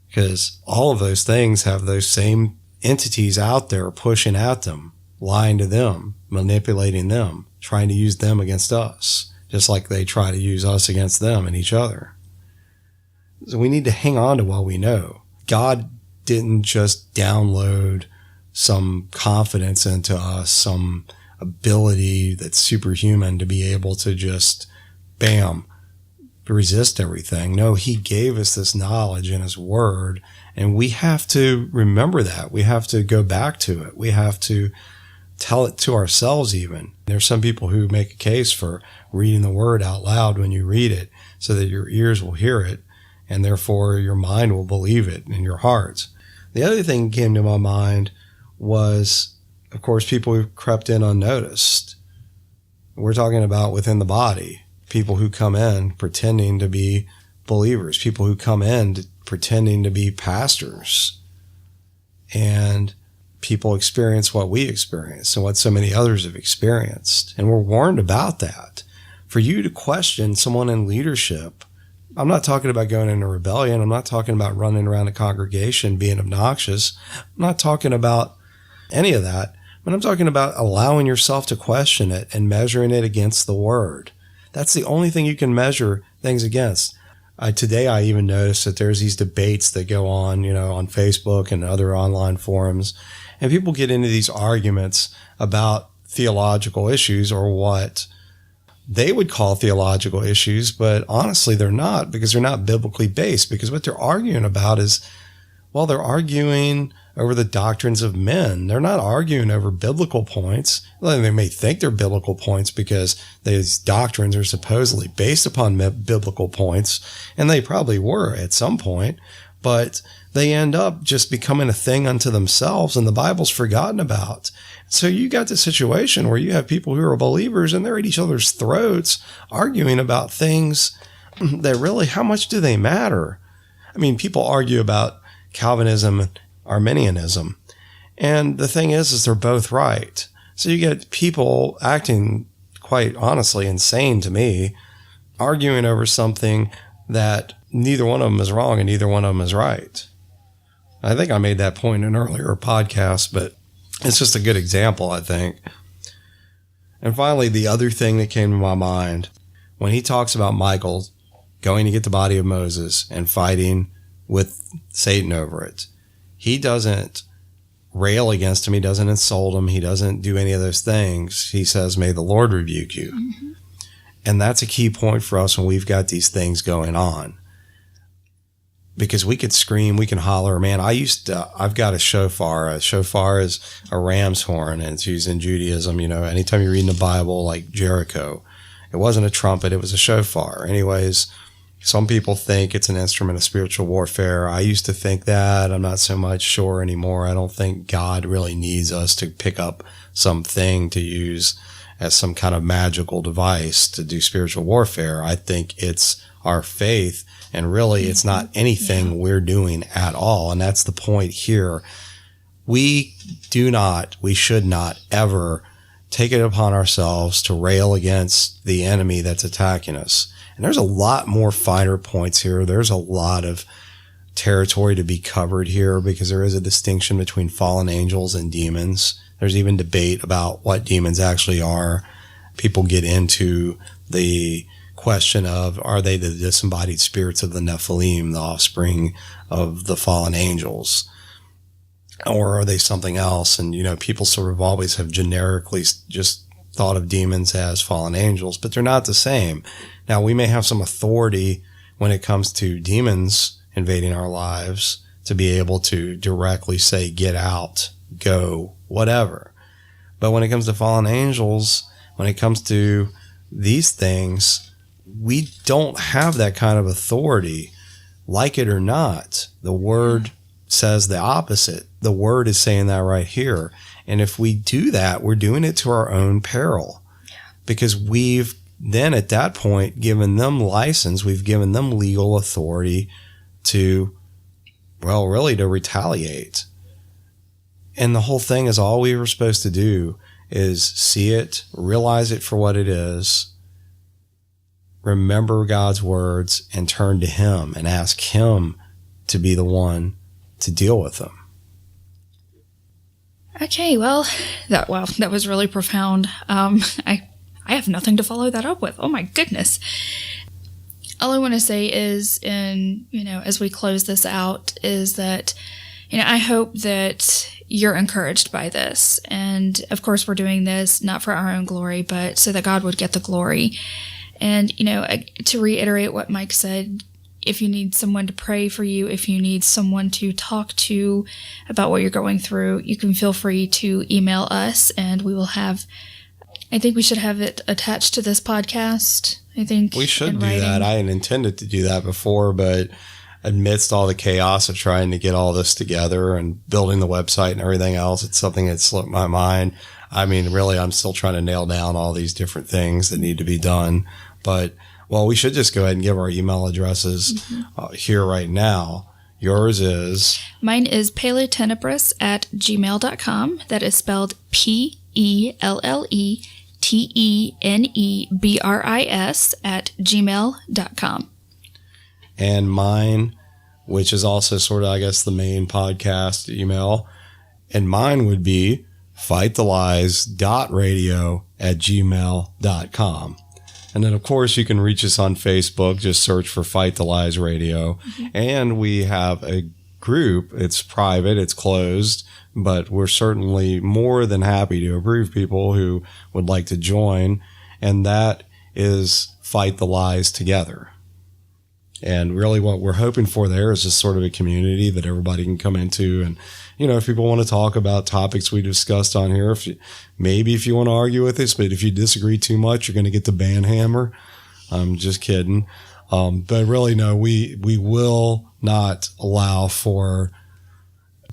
Because all of those things have those same entities out there pushing at them. lying to them, manipulating them, trying to use them against us, just like they try to use us against them and each other. So we need to hang on to what we know. God didn't just download some confidence into us, some ability that's superhuman to be able to just, bam, resist everything. No, he gave us this knowledge in his word, and we have to remember that. We have to go back to it. We have to tell it to ourselves even. There's some people who make a case for reading the word out loud when you read it so that your ears will hear it, and therefore your mind will believe it in your heart. The other thing that came to my mind was, of course, people who crept in unnoticed. We're talking about within the body, people who come in pretending to be believers, people who come in pretending to be pastors, and people experience what we experience and what so many others have experienced. And we're warned about that. For you to question someone in leadership, I'm not talking about going into rebellion. I'm not talking about running around a congregation being obnoxious. I'm not talking about any of that. But I'm talking about allowing yourself to question it and measuring it against the word. That's the only thing you can measure things against. Today I even noticed that there's these debates that go on, on Facebook and other online forums, and people get into these arguments about theological issues, or what they would call theological issues, but honestly they're not, because they're not biblically based. Because what they're arguing about is, well, they're arguing over the doctrines of men. They're not arguing over biblical points. Well, they may think they're biblical points because these doctrines are supposedly based upon biblical points, and they probably were at some point, but they end up just becoming a thing unto themselves, and the Bible's forgotten about. So you got the situation where you have people who are believers and they're at each other's throats arguing about things that really, how much do they matter? I mean, people argue about Calvinism and Arminianism, and the thing is they're both right. So you get people acting, quite honestly, insane to me, arguing over something that neither one of them is wrong and neither one of them is right. I think I made that point in an earlier podcast, but it's just a good example, I think. And finally, the other thing that came to my mind, when he talks about Michael going to get the body of Moses and fighting with Satan over it, he doesn't rail against him. He doesn't insult him. He doesn't do any of those things. He says, "May the Lord rebuke you." Mm-hmm. And that's a key point for us when we've got these things going on. Because we could scream, we can holler. Man, I've got a shofar. A shofar is a ram's horn, and it's used in Judaism. Anytime you read in the Bible, like Jericho, it wasn't a trumpet, it was a shofar. Anyways, some people think it's an instrument of spiritual warfare. I used to think that. I'm not so much sure anymore. I don't think God really needs us to pick up something to use as some kind of magical device to do spiritual warfare. I think it's our faith, and really it's not anything we're doing at all. And that's the point here. We should not ever take it upon ourselves to rail against the enemy that's attacking us. And there's a lot more finer points here. There's a lot of territory to be covered here, because there is a distinction between fallen angels and demons. There's even debate about what demons actually are. People get into the question of, are they the disembodied spirits of the Nephilim, the offspring of the fallen angels? Or are they something else? And, people sort of always have generically just thought of demons as fallen angels, but they're not the same. Now, we may have some authority when it comes to demons invading our lives to be able to directly say, get out, go, whatever. But when it comes to fallen angels, when it comes to these things, we don't have that kind of authority. Like it or not, the word says the opposite. The word is saying that right here. And if we do that, we're doing it to our own peril, because we've then at that point given them license, we've given them legal authority to, well, really to retaliate. And the whole thing is, all we were supposed to do is see it, realize it for what it is, remember God's words, and turn to Him and ask Him to be the one to deal with them. Okay, well, that was really profound. I have nothing to follow that up with. Oh my goodness. All I want to say is, as we close this out, is that, I hope that you're encouraged by this. And of course, we're doing this not for our own glory, but so that God would get the glory. And, to reiterate what Mike said, if you need someone to pray for you, if you need someone to talk to about what you're going through, you can feel free to email us, and we will have, I think we should have it attached to this podcast. I think we should do that. I had intended to do that before, but amidst all the chaos of trying to get all this together and building the website and everything else, it's something that slipped my mind. I mean, really, I'm still trying to nail down all these different things that need to be done. But, well, we should just go ahead and give our email addresses here right now. Yours is? Mine is paleotenebris@gmail.com. That is spelled PELLETENEBRIS@gmail.com. And mine, which is also sort of, I guess, the main podcast email, and mine would be fightthelies.radio@gmail.com. And then, of course, you can reach us on Facebook. Just search for Fight the Lies Radio. Mm-hmm. And we have a group. It's private. It's closed. But we're certainly more than happy to approve people who would like to join. And that is Fight the Lies Together. And really what we're hoping for there is just sort of a community that everybody can come into. And, if people want to talk about topics we discussed on here, if you want to argue with us, but if you disagree too much, you're going to get the ban hammer. I'm just kidding. But really, no, we will not allow for,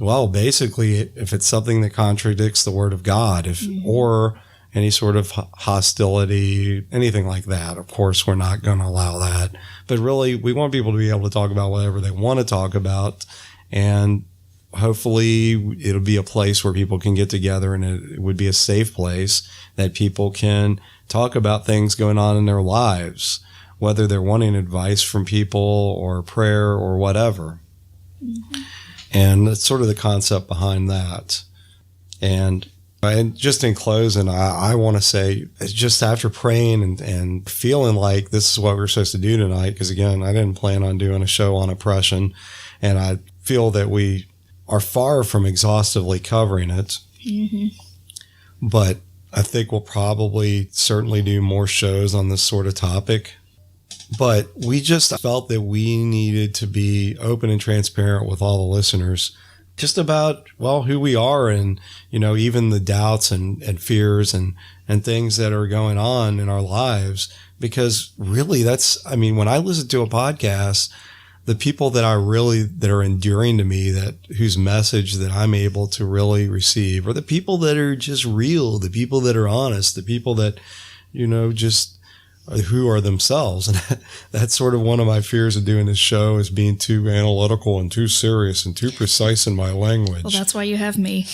well, basically, if it's something that contradicts the word of God, or any sort of hostility, anything like that. Of course, we're not going to allow that. But really, we want people to be able to talk about whatever they want to talk about. And hopefully, it'll be a place where people can get together, and it would be a safe place that people can talk about things going on in their lives, whether they're wanting advice from people or prayer or whatever. Mm-hmm. And that's sort of the concept behind that. And just in closing, I want to say, just after praying and feeling like this is what we're supposed to do tonight, because again, I didn't plan on doing a show on oppression, and I feel that we are far from exhaustively covering it. Mm-hmm. But I think we'll probably certainly do more shows on this sort of topic. But we just felt that we needed to be open and transparent with all the listeners just about, well, who we are and, even the doubts and fears and things that are going on in our lives. Because really when I listen to a podcast, the people that are endearing to me, whose message that I'm able to really receive, are the people that are just real, the people that are honest, the people that, just who are themselves. And that's sort of one of my fears of doing this show, is being too analytical and too serious and too precise in my language. Well, that's why you have me.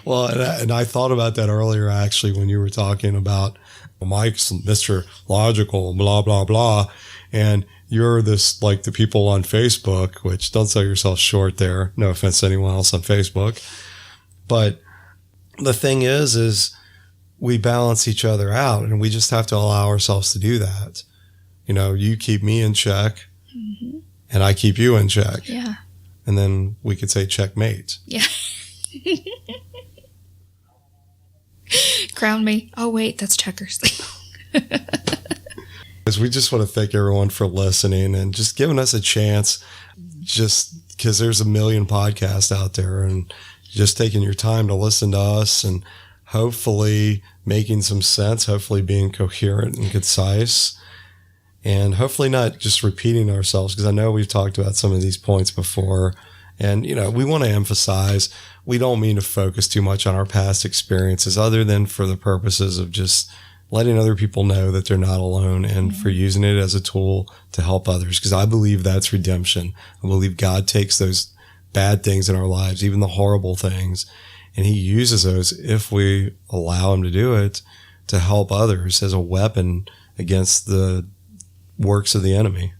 Well, and I thought about that earlier, actually, when you were talking about Mike's Mr. Logical, blah, blah, blah. And you're this, like the people on Facebook, which don't sell yourself short there. No offense to anyone else on Facebook. But the thing is we balance each other out, and we just have to allow ourselves to do that. You keep me in check, mm-hmm. and I keep you in check. Yeah. And then we could say checkmate. Yeah. Crown me. Oh, wait, that's checkers. We just want to thank everyone for listening and just giving us a chance, just because there's a million podcasts out there, and just taking your time to listen to us and hopefully making some sense, hopefully being coherent and concise, and hopefully not just repeating ourselves, because I know we've talked about some of these points before. And, we want to emphasize, we don't mean to focus too much on our past experiences, other than for the purposes of just letting other people know that they're not alone, and for using it as a tool to help others. Because I believe that's redemption. I believe God takes those bad things in our lives, even the horrible things, and he uses those, if we allow him to do it, to help others as a weapon against the works of the enemy.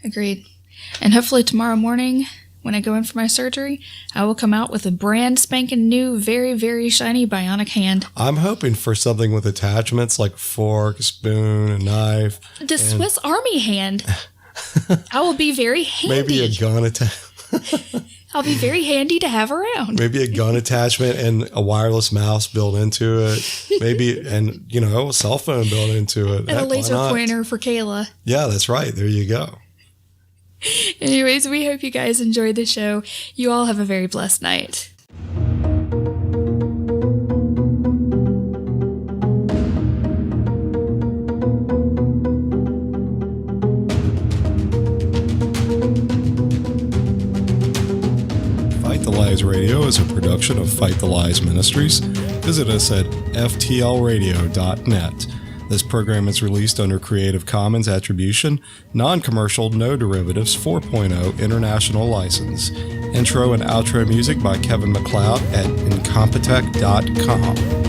Agreed. And hopefully tomorrow morning when I go in for my surgery, I will come out with a brand spanking new, very, very shiny bionic hand. I'm hoping for something with attachments like a fork, a spoon, a knife. The Swiss Army hand. I will be very handy. Maybe a gun attachment. I'll be very handy to have around. Maybe a gun attachment and a wireless mouse built into it. Maybe, and a cell phone built into it. And a laser pointer for Kayla. Yeah, that's right. There you go. Anyways, we hope you guys enjoyed the show. You all have a very blessed night. Fight the Lies Radio is a production of Fight the Lies Ministries. Visit us at ftlradio.net. This program is released under Creative Commons Attribution, Non-Commercial, No Derivatives 4.0 International License. Intro and outro music by Kevin MacLeod at incompetech.com.